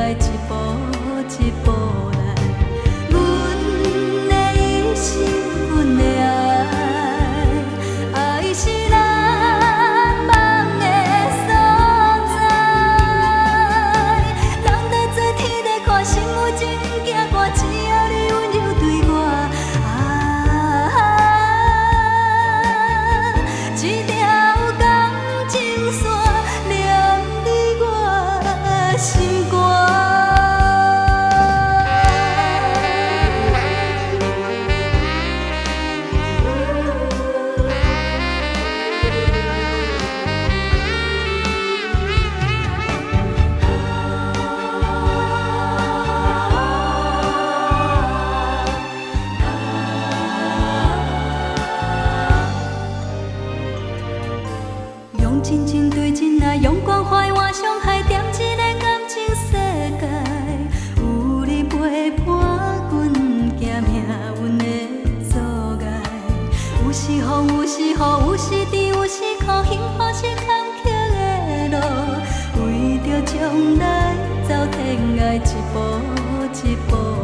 爱一步一步来。阮的一生，阮的爱，爱是咱梦的所在。人在做天在看，心有情惊寒，只要你温柔对我。一条感情线连伫我心肝。用真情对真爱，用关怀换伤害，点一个感情世界。有你陪伴阮行命运的阻碍。有时风，有时雨，有时甜，有时苦，幸福是坎坷的路。为着将来走天涯，一步一步。